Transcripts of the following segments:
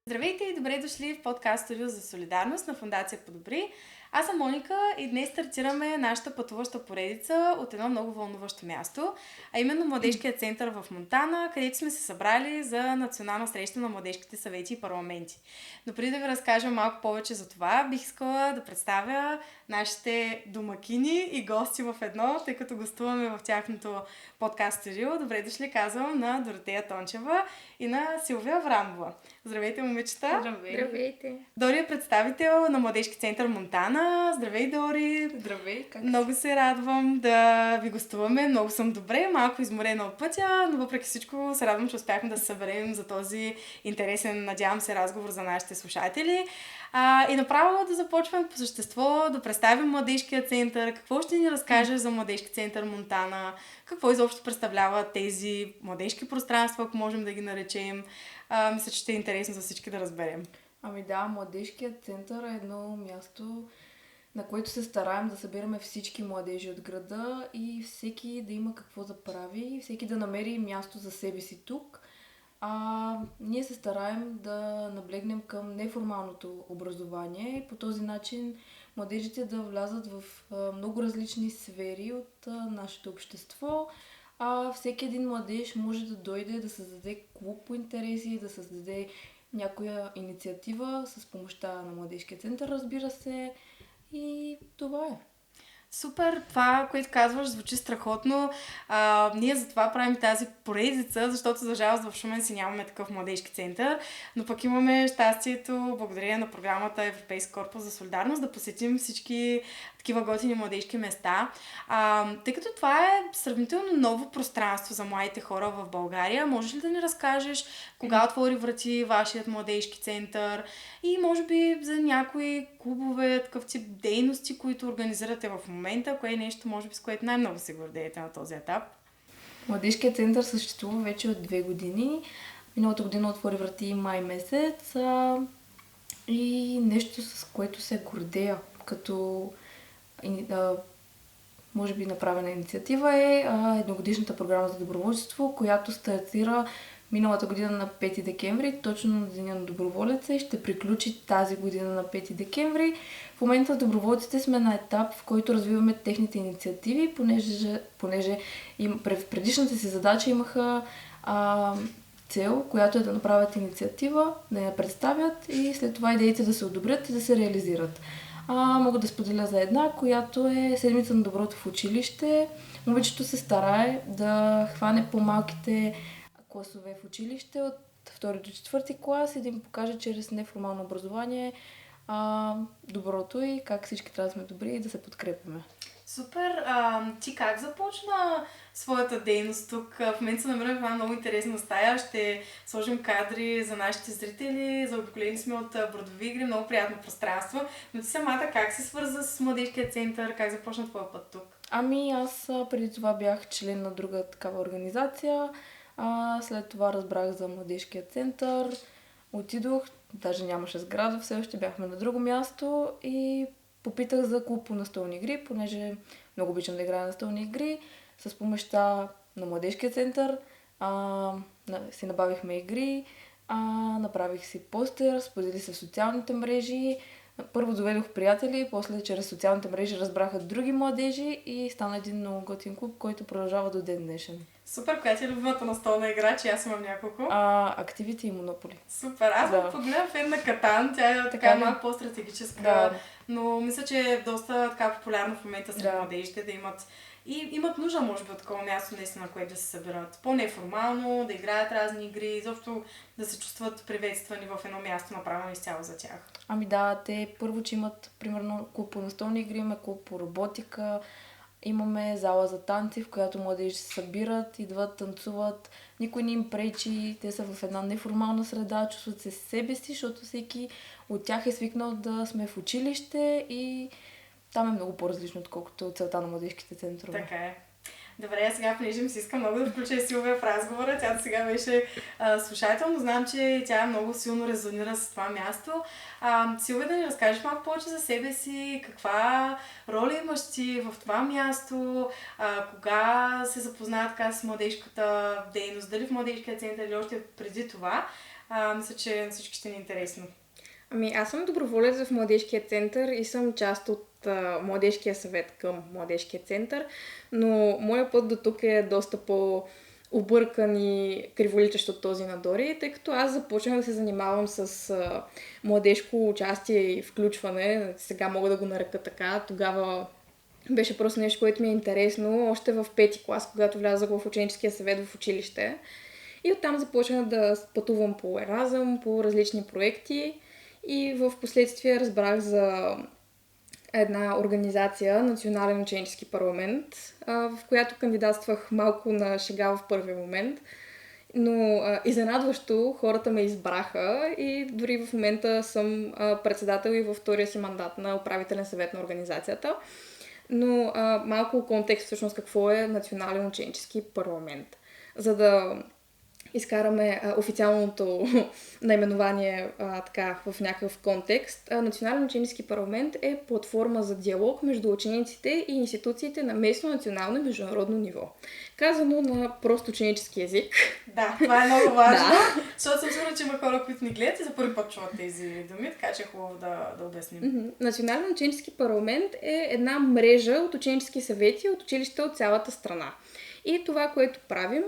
Здравейте и добре дошли в подкаст Студио за солидарност на Фондация Подобри. Аз съм Моника и днес стартираме нашата пътуваща поредица от едно много вълнуващо място, а именно Младежкият център в Монтана, където сме се събрали за национална среща на младежките съвети и парламенти. Но преди да ви разкажа малко повече за това, бих искала да представя нашите домакини и гости в едно, тъй като гостуваме в тяхното подкаст студио. Добре дошли, казвам, на Доротея Тончева и на Силвия Аврамова. Здравейте, момичета! Здравейте! Дори е представител на Младежки център Монтана. Здравей, Дори! Здравей! Как Много се радвам да ви гостуваме. Много съм добре, малко изморена от пътя, но въпреки всичко се радвам, че успяхме да се съберем за този интересен, надявам се, разговор за нашите слушатели. И направо да започваме по същество, да представим Младежкия център. Какво ще ни разкажеш за Младежки център Монтана? Какво изобщо представляват тези младежки пространства, ако можем да ги наречем? Мисля, че ще е интересно за всички да разберем. Младежкият център е едно място, на което се стараем да събираме всички младежи от града и всеки да има какво да прави, всеки да намери място за себе си тук. Ние се стараем да наблегнем към неформалното образование и по този начин младежите да влязат в много различни сфери от нашето общество. Всеки един младеж може да дойде да създаде клуб по интереси, да създаде някоя инициатива с помощта на Младежкия център, разбира се. И това е. Супер, това, което казваш, звучи страхотно. Ние затова правим тази поредица, защото за жалост в Шумен си нямаме такъв младежки център, но пък имаме щастието, благодарение на програмата Европейски корпус за солидарност, да посетим всички такива готини младежки места. Тъй като това е сравнително ново пространство за младите хора в България, можеш ли да ни разкажеш кога отвори врати вашият младежки център и може би за някои клубове, такъв тип дейности, които организирате в момента, кое е нещо, може би, с което най-много се гордеете на този етап? Младежкият център съществува вече от 2 години. Миналата година отвори врати май месец. И нещо, с което се гордея, като може би направена инициатива е едногодишната програма за доброволчество, която стартира миналата година на 5 декември, точно на Деня на доброволеца и ще приключи тази година на 5 декември. В момента доброволците сме на етап, в който развиваме техните инициативи, понеже в предишната си задача имаха цел, която е да направят инициатива, да я представят и след това идеите да се одобрят и да се реализират. Мога да споделя за една, която е седмица на доброто в училище. Момичето се старае да хване по-малките класове в училище от 2 до 4 клас и да им покаже чрез неформално образование доброто и как всички трябва да сме добри и да се подкрепяме. Супер! Ти как започна своята дейност тук? В момента се намираме в една много интересна стая. Ще сложим кадри за нашите зрители. Заобиколени сме от бордови игри. Много приятно пространство. Но ти самата как се свърза с Младежкия център? Как започна твоя път тук? Аз преди това бях член на друга такава организация. След това разбрах за Младежкия център. Отидох, даже нямаше сграда, все още бяхме на друго място и попитах за клуб по настолни игри, понеже много обичам да играя на настолни игри. С помощта на Младежкия център си набавихме игри, направих си постер, сподели се в социалните мрежи. Първо доведох приятели, после чрез социалните мрежи разбраха други младежи и стана един много готин клуб, който продължава до ден днешен. Супер, коя ти е любимата настолна игра, че аз имам няколко? Активити и Монополи. Супер, аз погледам фен на Катан, тя е така малко по-стратегическа, но мисля, че е доста така популярна в момента сред младежите да имат и имат нужда, може би, от такова място, наистина, на което да се събират по-неформално, да играят разни игри, изобщо да се чувстват приветствани в едно място, направено изцяло за тях. Те първо, че имат, примерно, клуб по настолни игри, имаме клуб по роботика, имаме зала за танци, в която младежи се събират, идват, танцуват, никой не им пречи, те са в една неформална среда, чувстват се себе си, защото всеки от тях е свикнал да сме в училище и там е много по-различно, отколкото целта на младежките центрове. Така е. Добре, сега понеже ми се иска много да включа Силвия в разговора. Тя до сега беше слушател, но знам, че тя много силно резонира с това място. Силвия, да ни разкажеш малко повече за себе си, каква роля имаш ти в това място, кога се запозна така с младежката дейност, дали в младежкия център или още преди това. Мисля, че на всички ще ни е интересно. Ами аз съм доброволец в Младежкия център и съм част от Младежкия съвет към Младежкия център, но моя път до тук е доста по-объркан и криволичещ от този на Дори, тъй като аз започнах да се занимавам с младежко участие и включване, сега мога да го нарека така, тогава беше просто нещо, което ми е интересно, още в 5-ти клас, когато влязах в ученическия съвет в училище. И оттам започнах да пътувам по Еразъм, по различни проекти и в последствие разбрах за една организация, Национален ученически парламент, в която кандидатствах малко на шега в първи момент. Но изненадващо хората ме избраха и дори в момента съм председател и във втория си мандат на управителен съвет на организацията. Но малко контекст всъщност какво е Национален ученически парламент. За да изкараме официалното наименование така в някакъв контекст. Национален ученически парламент е платформа за диалог между учениците и институциите на местно, национално и международно ниво. Казано на просто ученически език. Да, това е много важно, защото съм сигурна, че има хора, които ни гледат и за първи път чуват тези думи, така че е хубаво да обясним. Национален ученически парламент е една мрежа от ученически съвети от училища от цялата страна. И това, което правим,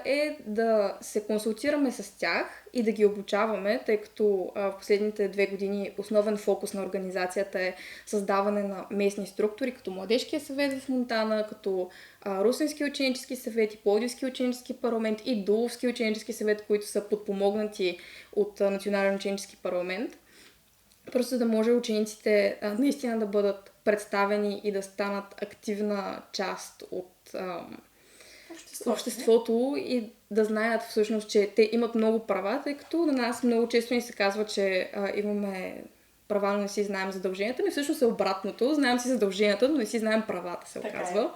е да се консултираме с тях и да ги обучаваме, тъй като в последните 2 години основен фокус на организацията е създаване на местни структури, като Младежкия съвет в Монтана, като Русенски ученически съвет и Пловдивски ученически парламент и Дуловски ученически съвет, които са подпомогнати от Национален ученически парламент. Просто да може учениците наистина да бъдат представени и да станат активна част от обществото и да знаят всъщност, че те имат много права, тъй като на нас много често ни се казва, че имаме права, но не си знаем задълженията. Но всъщност е обратното. Знаем си задълженията, но не си знаем правата, се оказва.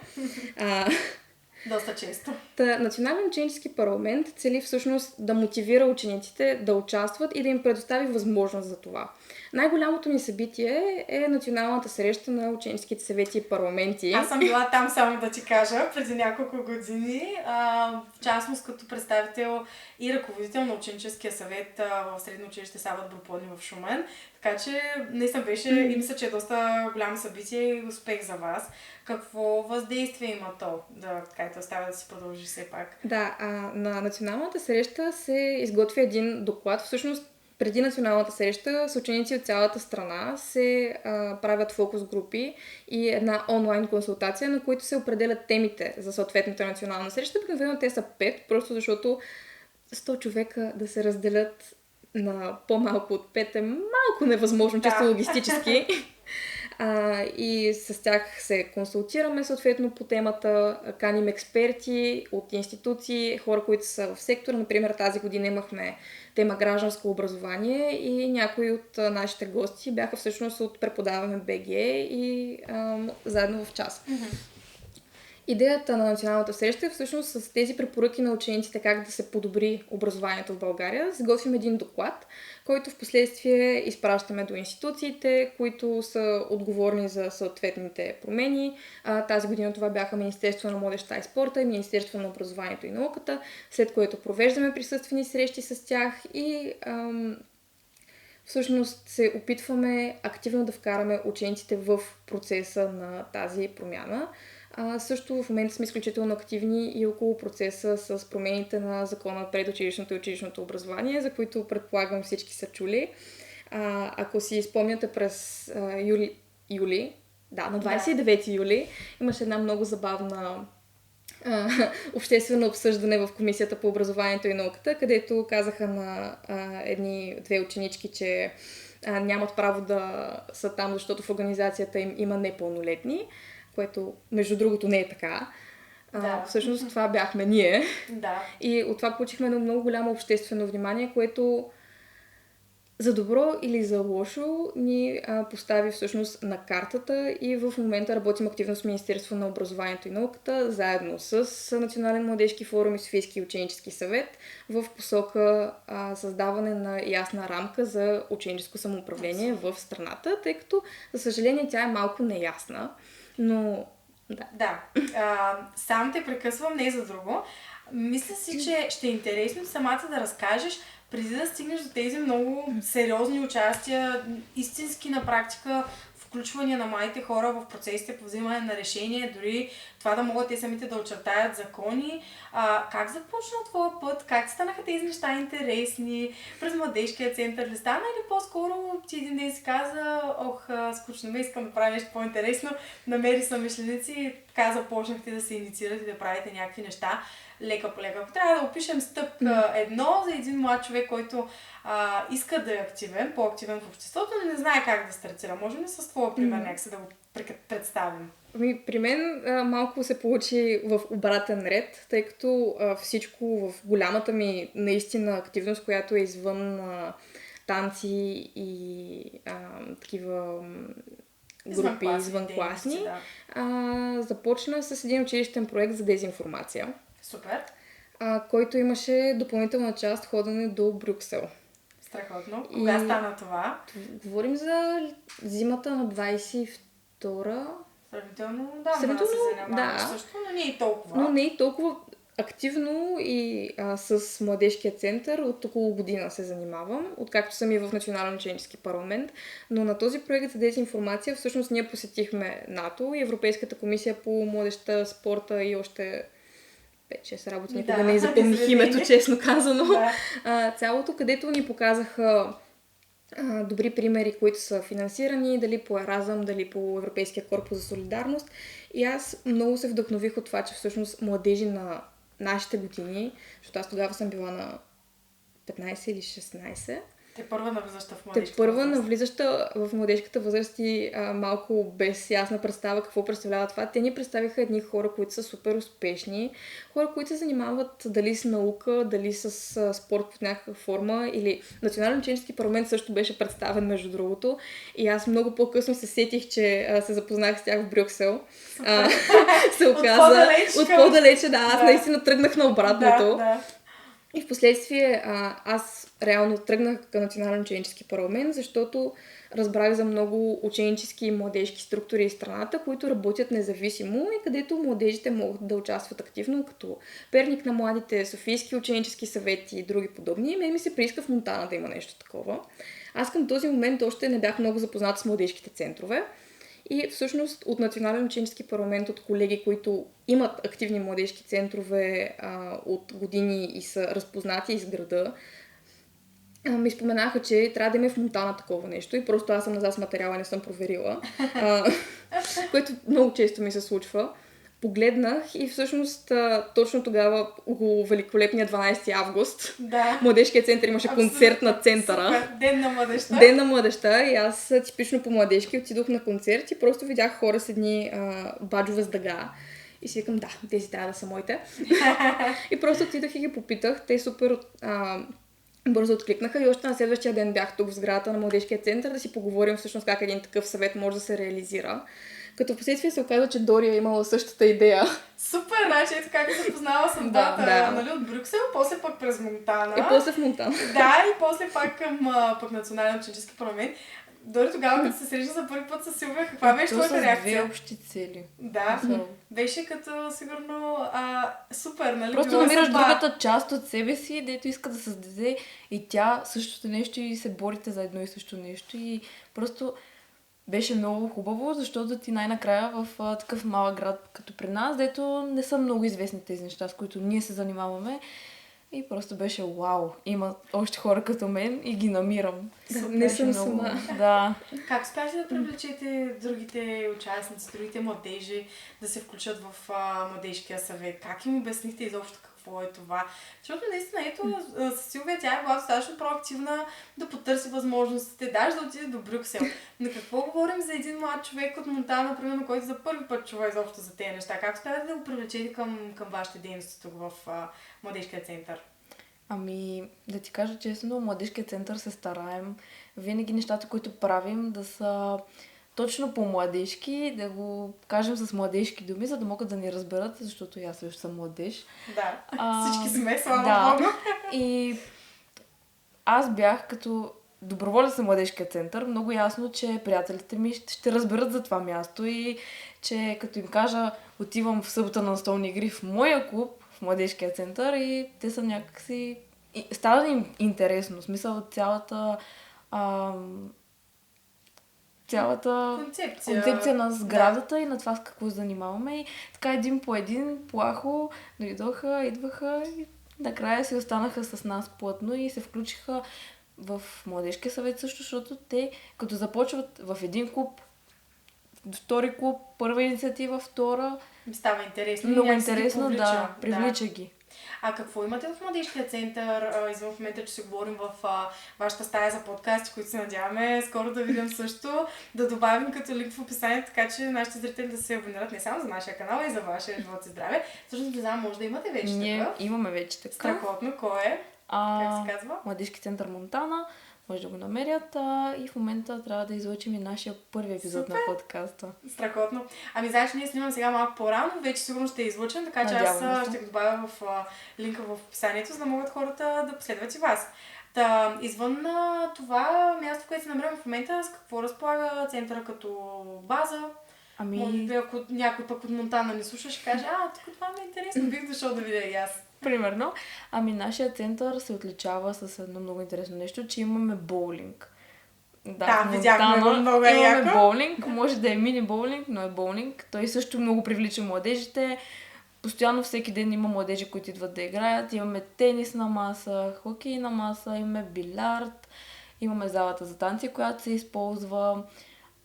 Доста често. Национален ученически парламент цели всъщност да мотивира учениците да участват и да им предостави възможност за това. Най-голямото ни събитие е националната среща на ученическите съвети и парламенти. Аз съм била там, само да ти кажа, преди няколко години, в частност като представител и ръководител на ученическия съвет в Средно училище Сават Броплодни в Шумен. Така че наистина беше и мисля, че е доста голямо събитие и успех за вас. Какво въздействие има то? Да, така и остава да си продължи все пак. Да, на националната среща се изготвя един доклад. Всъщност, преди националната среща с ученици от цялата страна се правят фокус групи и една онлайн консултация, на които се определят темите за съответната национална среща. Обикновено те са 5, просто защото 100 човека да се разделят на по-малко от 5 е малко невъзможно, чисто логистически. И с тях се консултираме съответно по темата, каним експерти от институции, хора, които са в сектора. Например, тази година имахме тема гражданско образование и някои от нашите гости бяха всъщност от Преподаваме БГ и заедно в час. Идеята на националната среща е всъщност с тези препоръки на учениците как да се подобри образованието в България. Сготвим един доклад, който в последствие изпращаме до институциите, които са отговорни за съответните промени. Тази година това бяха Министерство на младежта и спорта и Министерство на образованието и науката, след което провеждаме присъствени срещи с тях и всъщност се опитваме активно да вкараме учениците в процеса на тази промяна. Също в момента сме изключително активни и около процеса с промените на закона на предучилищното и училищното образование, за които предполагам всички са чули. Ако си спомняте през юли, на 29 юли имаше една много забавна обществено обсъждане в Комисията по образованието и науката, където казаха на едни-две ученички, че нямат право да са там, защото в организацията им има непълнолетни, което между другото не е така. Всъщност това бяхме ние. Да. И от това получихме едно много голямо обществено внимание, което за добро или за лошо ни постави всъщност на картата и в момента работим активно с Министерство на образованието и науката, заедно с Национален младежки форум и Софийски ученически съвет в посока създаване на ясна рамка за ученическо самоуправление в страната, тъй като, за съжаление, тя е малко неясна, но да. Да. Сам те прекъсвам, не за друго. Мисля си, че ще е интересно самата да разкажеш, преди да стигнеш до тези много сериозни участия, истински на практика включвания на младите хора в процесите по взимане на решения, дори това да могат те самите да очертаят закони. Как започна твоя път? Как станаха тези неща интересни? През младежкия център ли стана или по-скоро ти един ден си каза, скучно ме, искам да правя нещо по-интересно, намери съмишленици и така започнахте да се инициирате и да правите някакви неща лека по лека. Ако трябва да опишем стъпка едно за един млад човек, който иска да е активен, по-активен в обществото, но не знае как да стартира. Можем ли с твоя пример някакси да го представим? При мен малко се получи в обратен ред, тъй като всичко в голямата ми наистина активност, която е извън танци и такива групи извънкласни, започна с един училищен проект за дезинформация. Супер. Който имаше допълнителна част ходене до Брюксел. Страхотно. Кога стана това? Говорим за зимата на 22-а. Сравнително, да, се занимаваш също, но не и толкова. Но не и толкова активно и с младежкия център от около година се занимавам, откакто съм и в Национален ученически парламент. Но на този проект за дезинформация всъщност ние посетихме НАТО и Европейската комисия по младежта, спорта и още 5-6 работи, никога не запомних името, честно казано. Цялото, където ни показаха добри примери, които са финансирани, дали по Еразъм, дали по Европейския корпус за солидарност. И аз много се вдъхнових от това, че всъщност младежи на нашите години, защото аз тогава съм била на 15 или 16. Първа навлизаща в младежката възраст и малко без ясна представа какво представлява това. Те ни представиха едни хора, които са супер успешни, хора, които се занимават дали с наука, дали с спорт в някаква форма, или Национален ученически парламент също беше представен, между другото. И аз много по-късно се сетих, че се запознах с тях в Брюксел. Се оказа от по-далече, аз наистина тръгнах на обратното. Да. И в последствие аз реално тръгнах към Национален ученически парламент, защото разбрах за много ученически и младежки структури в страната, които работят независимо и където младежите могат да участват активно, като Перник на младите, Софийски ученически съвети и други подобни. И мен ми се прииска в Монтана да има нещо такова. Аз към този момент още не бях много запозната с младежките центрове. И всъщност от Национален ученически парламент, от колеги, които имат активни младежки центрове от години и са разпознати из града, ми споменаха, че трябва да има в Монтана такова нещо и просто аз съм назад с материала, не съм проверила, което много често ми се случва. Погледнах и всъщност точно тогава, около великолепния 12 август, Младежкият център имаше концерт на центъра. Супер. Ден на младежта и аз типично по младежки отидох на концерт и просто видях хора с едни баджове с дъга. И си викам, тези трябва да са моите. И просто отидох и ги попитах. Те супер бързо откликнаха и още на следващия ден бях тук в сградата на Младежкия център да си поговорим всъщност как един такъв съвет може да се реализира. Като впоследствие се оказа, че Дори е имала същата идея. Супер, значи ето как се познала съм нали, от Брюксел, после пък през Монтана. И после в Монтана. Да, и после пак към Национален ученически парламент. Дори тогава, като се срещна за първи път с Силвия, каква беше твоята реакция? Две общи цели. Да, беше като сигурно супер, нали? Просто намираш другата част от себе си, дето иска да създаде и тя същото нещо и се борите за едно и също нещо и просто беше много хубаво, защото ти най-накрая в такъв малък град като при нас, дето не са много известни тези неща, с които ние се занимаваме. И просто беше вау, има още хора като мен и ги намирам. Не съм сама. Да. Как успяхте да привлечете другите участници, другите младежи да се включат в младежкия съвет? Как им обяснихте изобщо какво е това? Защото наистина, ето, с Силвия тя е била достатъчно проактивна да потърси възможностите, даже да отиде до Брюксел. На какво говорим за един млад човек от Монтана, например, който за първи път чува изобщо за тези неща? Как успяхте да го привлечете към вашите дейности тук в Младежкия център? Ами, да ти кажа честно, младежкият център се стараем. Винаги нещата, които правим, да са точно по-младежки, да го кажем с младежки думи, за да могат да ни разберат, защото и аз също съм младеж. Да, А, всички сме, слава да. Богу. И аз бях като доброволец на младежкия център, много ясно, че приятелите ми ще разберат за това място и че като им кажа, отивам в събота на настолни игри в моя клуб, в младежкия център и те са някакси... Става им интересно, в смисъл цялата концепция на сградата и на това с какво занимаваме. И така един по един, плахо, дойдоха, идваха и накрая си останаха с нас плътно и се включиха в младежкия съвет също, защото те като започват в един клуб, втори клуб, първа инициатива, втора. Става интересно. Много някак си ги интересно, повлича. да, привлича ги. А какво имате в младежкия център, извън в момента, че се говорим в вашата стая за подкасти, които се надяваме скоро да видим също, да добавим като линк в описанието, така че нашите зрители да се абонират не само за нашия канал, и за вашия живот и здраве. Всъщност не знам, може да имате вече Ние такъв. имаме вече такъв. Страхотно, кой е? Как се казва? Младежки център Монтана. Може да го намерят и в момента трябва да излъчим и нашия първи епизод Супер. на подкаста. Страхотно. Ами знаеш, ние снимам сега малко по-рано, вече сигурно ще излъчим, така че Надявам аз се. ще го добавя в линка в описанието, за да могат хората да последват и вас. Та, извън това място, което се намираме в момента, с какво разполага центъра като база? Може би, ако някой пък от Монтана ни слуша, ще каже, тук това ми е интересно, бих дошъл да видя и аз. Примерно. Ами нашия център се отличава с едно много интересно нещо, че имаме боулинг. Да, в видяхме Монтана го, много имаме яко. боулинг, може да е мини боулинг, но е боулинг. Той също много привлича младежите. Постоянно всеки ден има младежи, които идват да играят. Имаме тенисна маса, хокейна маса, имаме билярд, имаме залата за танци, която се използва.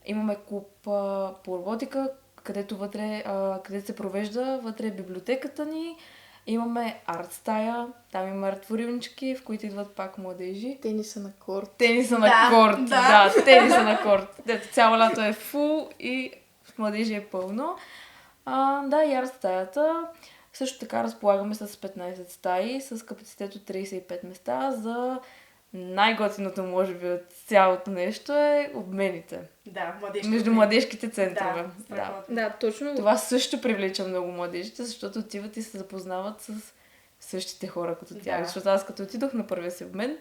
Имаме клуб по роботика, където се провежда, вътре е библиотеката ни. Имаме арт стая, там има артворилнички, в които идват пак младежи. Тениса на корт. Тениса на корт, да, тениса на корт. Дето цяло лято е фул и в младежи е пълно. Да, и арт стаята. Също така разполагаме с 15 стаи, с капацитет от 35 места. За най-готиното, може би, от цялото нещо е обмените. Да, младежки. Между младежките центрове. Да. Да, точно. Това също привлича много младежите, защото отиват и се запознават с същите хора като тях. Да. Защото аз като отидох на първия си обмен,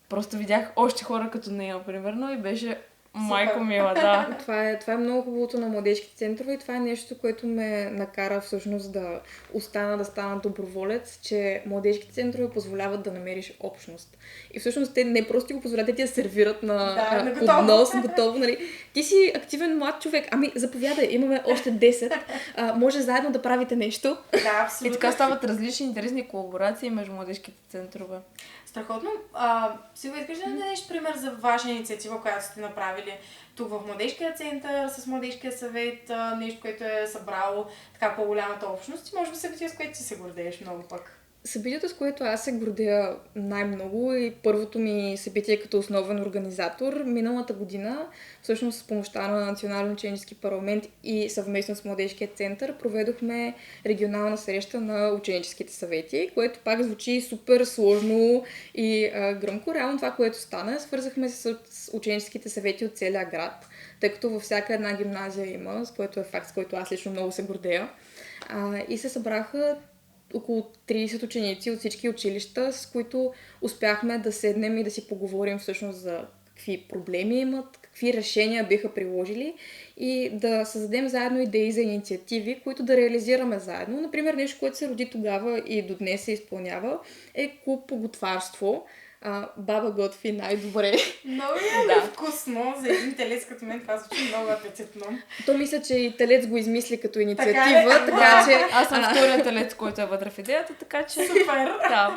просто видях още хора като нея, примерно, и беше майко мила, да. Това е много хубавото на младежките центрове и това е нещо, което ме накара всъщност да остана да стана доброволец, че младежките центрове позволяват да намериш общност. И всъщност те не просто ти го позволяват, те ти я сервират на поднос, готово, нали. Ти си активен млад човек, ами заповядай, имаме още 10, може заедно да правите нещо. Да, абсолютно. И така стават различни интересни колаборации между младежките центрове. Страхотно. Силва, искаш да дадеш пример за ваша инициатива, която сте направили тук в Младежкия център, с Младежкия съвет, нещо, което е събрало така по-голямата общност и може би събитие, с което ти се гордееш много пък? Събитието, с което аз се гордея най-много и първото ми събитие като основен организатор, миналата година, всъщност с помощта на Национален ученически парламент и съвместно с Младежкия център, проведохме регионална среща на ученическите съвети, което пак звучи супер сложно и гръмко. Реално това, което стана, свързахме се с ученическите съвети от целия град, тъй като във всяка една гимназия има, с което е факт, с който аз лично много се гордея. И се събраха около 30 ученици от всички училища, с които успяхме да седнем и да си поговорим всъщност за какви проблеми имат, какви решения биха приложили и да създадем заедно идеи за инициативи, които да реализираме заедно. Например, нещо, което се роди тогава и до днес се изпълнява, е клуб по готварство. Баба готви най-добре. Много е вкусно за един телец като мен, това звучи много апетитно. То мисля, че и телец го измисли като инициатива, така че... Аз съм втория телец, който е вътре в идеята, така че... Супер! Да.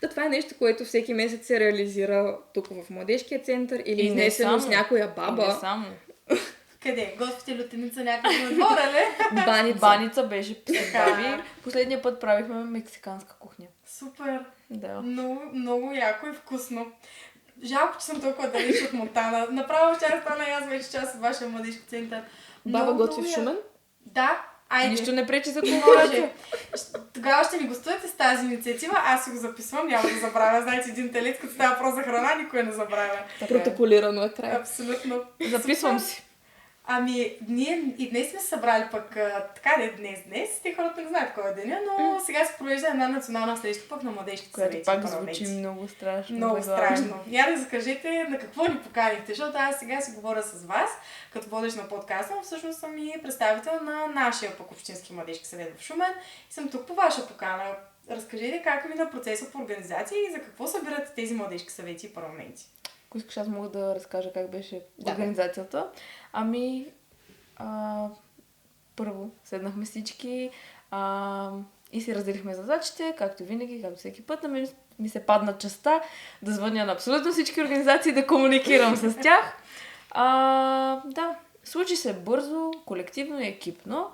Това е нещо, което всеки месец се реализира тук в Младежкия център или изнесено с някоя баба. И не само. Къде? Готвите лютеница някъде на двора, ли? Баница беше представи. Последния път правихме мексиканска кухня. Супер! Да. Много, много яко и вкусно. Жалко, че съм толкова далеч от Монтана. Направо ще стана и аз вече част от вашия младежки център. Баба готви в Шумен? Да, Айде. Нищо не пречи за Може. колаборация. Тогава ще ми гостувате с тази инициатива, аз си го записвам, няма да забравя. Знаете, един телец, като става въпрос за храна, никой не забравя. Протоколирано е край. Абсолютно. Записвам си. Ами, ние и днес сме се събрали пък, така де днес, те хората не знаят кой е деня, но сега се провежда една национална среща пък на младежките Която съвети. пак парламенти. звучи много страшно. Много безгласно. страшно. Я да закажете на какво ни поканихте, защото аз сега си говоря с вас, като водещ на подкаста, но всъщност съм и представител на нашия пък общински младежки съвет в Шумен и съм тук по ваша покана. Разкажете как мина процеса по организация и за какво събирате тези младежки съвети и парламенти. Ако искаш, аз мога да разкажа как беше организацията. Ами, първо седнахме всички и си разделихме задачите, както винаги, както всеки път. На мен ми се падна честа да звъня на абсолютно всички организации, да комуникирам с тях. Да, случи се бързо, колективно и екипно.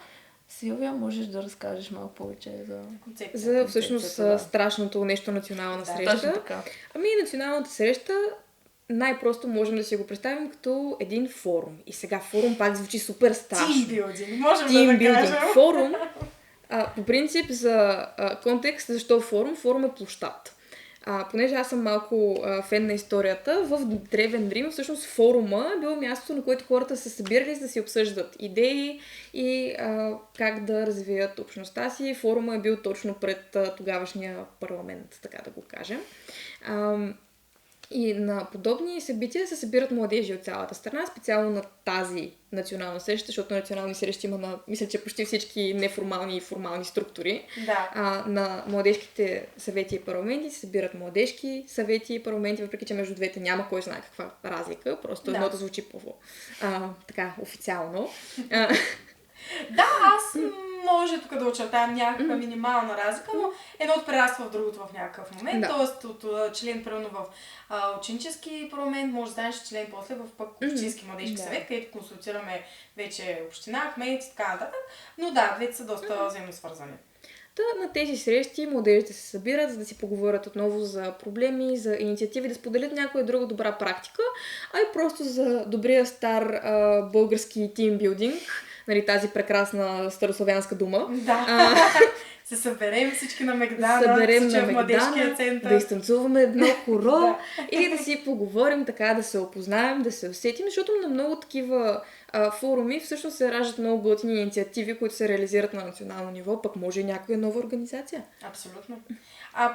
Силвия, можеш да разкажеш малко повече за Концепция. За всъщност да. страшното нещо национална Да, среща. точно така. Ами националната среща най-просто можем да си го представим като един форум. И сега форум пак звучи супер страшно. Тимбилдинг, можем да Тимбилдинг. кажем. Форум, по принцип за контекст, защо форум? Форум е площад. Понеже аз съм малко фен на историята, в Древен Рим всъщност форума е било място, на което хората се събирали за да си обсъждат идеи и как да развият общността си. Форума е бил точно пред тогавашния парламент, така да го кажем. И на подобни събития се събират младежи от цялата страна, специално на тази национална среща, защото национални срещи има на, мисля, че почти всички неформални и формални структури. Да. На младежките съвети и парламенти се събират младежки съвети и парламенти, въпреки че между двете няма кой знае каква разлика, просто едното звучи така официално. Да, аз може тук да очертаем някаква минимална разлика, но едното прераства в другото в някакъв момент. Да. Тоест от член примерно в ученически парламент, може да станеш член после в пък общински младежки съвет, където консултираме вече община, кмети и така нататък. Но да, двете са доста взаимно свързани. На тези срещи младежите се събират, за да си поговорят отново за проблеми, за инициативи, да споделят някоя друга добра практика, а и просто за добрия стар български тимбилдинг, нали, тази прекрасна старославянска дума. Да. Се съберем всички на Мегдана, съберем всички на в младежкия Мегдана, център. да изтанцуваме едно хоро и да си поговорим така, да се опознаем, да се усетим, защото на много такива форуми всъщност се раждат много готини инициативи, които се реализират на национално ниво, пък може и някоя нова организация. Абсолютно.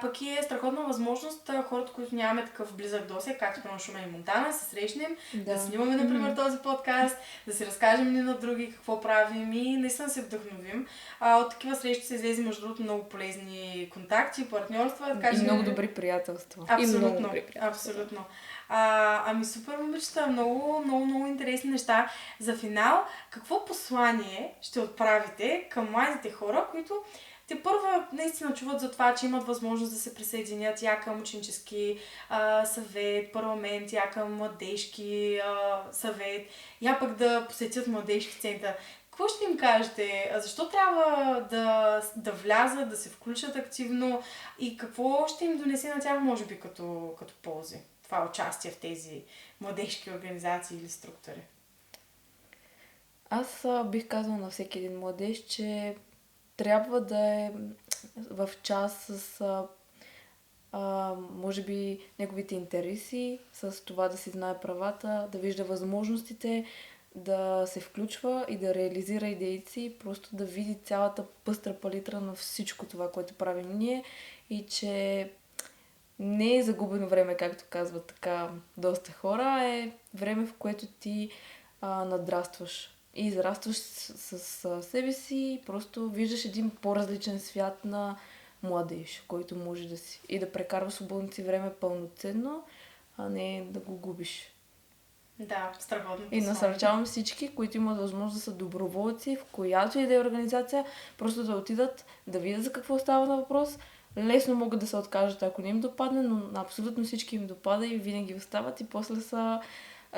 Пък е страхотна възможност хората, които нямаме такъв близък досег, както на Шумен и Монтана, се срещнем, да снимаме, например, този подкаст, да си разкажем ни на други какво правим и наистина се вдъхновим. От такива срещи се излезе, между другото, много полезни контакти, партньорства. Така, и много добри приятелства. Абсолютно. Абсолютно. Ами супер, момичета, много интересни неща. За финал, какво послание ще отправите към младите хора, които те първа наистина чуват за това, че имат възможност да се присъединят я към ученически съвет, парламент, я към младежки съвет, я пък да посетят младежки център. Какво ще им кажете? Защо трябва да влязат, да се включат активно и какво ще им донесе на тях, може би, като ползи? Това участие в тези младежки организации или структури. Аз бих казала на всеки един младеж, че трябва да е в час с може би неговите интереси, с това да си знае правата, да вижда възможностите, да се включва и да реализира идеите си, просто да види цялата пъстра палитра на всичко това, което правим ние и че не е загубено време, както казват така доста хора, е време, в което ти надрастваш и израстваш с себе си, просто виждаш един по-различен свят на младеж, който може да си и да прекарва свободното си време пълноценно, а не да го губиш. Да, страхотно. И насърчавам всички, които имат възможност да са доброволци, в която и да е организация, просто да отидат, да видят за какво става на въпрос. Лесно могат да се откажат, ако не им допадне, но абсолютно всички им допада и винаги остават и после са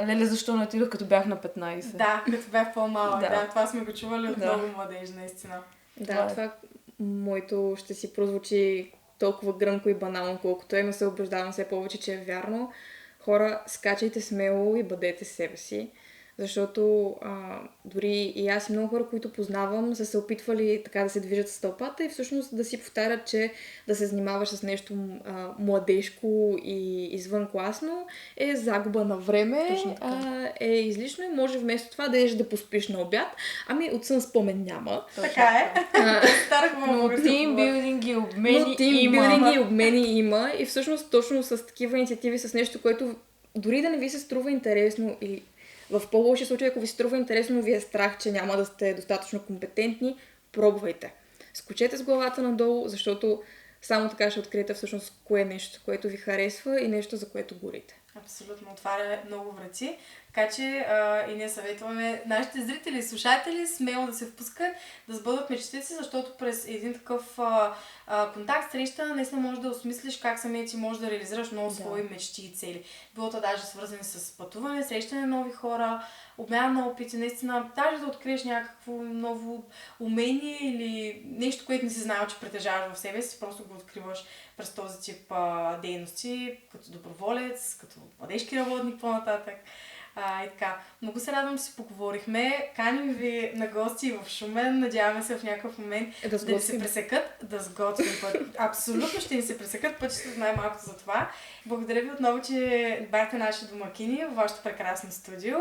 леле, защо не отидох, като бях на 15. Да, като бях по-малък. Да, това сме го чували от много младежи, наистина. Това моето ще си прозвучи толкова гръмко и банално, колкото е, но се убеждавам все повече, че е вярно. Хора, скачайте смело и бъдете себе си. Защото дори и аз и много хора, които познавам, са се опитвали така да се движат с тълпата и всъщност да си повтарят, че да се занимаваш с нещо младежко и извънкласно е загуба на време, е излишно и може вместо това да еш да поспиш на обяд. Ами от сън спомен няма. Така е. Но тимбилдинги обмени има и всъщност точно с такива инициативи, с нещо, което дори да не ви се струва интересно или в по-лоши случаи, ако ви се струва интересно, ви е страх, че няма да сте достатъчно компетентни, пробвайте. Скочете с главата надолу, защото само така ще откриете всъщност кое е нещо, което ви харесва и нещо, за което горите. Абсолютно, отваря много врати. Така че и ние съветваме нашите зрители и слушатели смело да се впускат, да сбъдват мечтите си, защото през един такъв контакт, среща, наистина можеш да осмислиш как самия ти можеш да реализираш много свои мечти и цели. Било то даже свързани с пътуване, срещане на нови хора, обмяна на опити, наистина, даже да откриеш някакво ново умение или нещо, което не си знаел, че притежаваш в себе си, просто го откриваш през този тип дейности, като доброволец, като младежки работник по-нататък. И така. Много се радвам, че си поговорихме. Каним ви на гости в Шумен. Надяваме се в някакъв момент да се пресекат, да сготвим път. Абсолютно ще ни се пресекат пътищата, най-малко за това. Благодаря ви отново, че бяхте наши домакини в вашето прекрасно студио.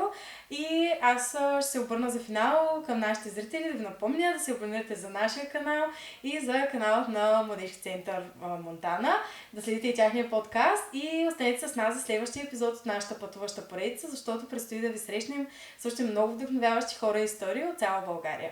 И аз ще се обърна за финал към нашите зрители да ви напомня да се абонирате за нашия канал и за каналът на Младежки център Монтана, да следите и тяхния подкаст и останете с нас за следващия епизод от нашата пътуваща поредица, защото предстои да ви срещнем също много вдъхновяващи хора и истории от цяла България.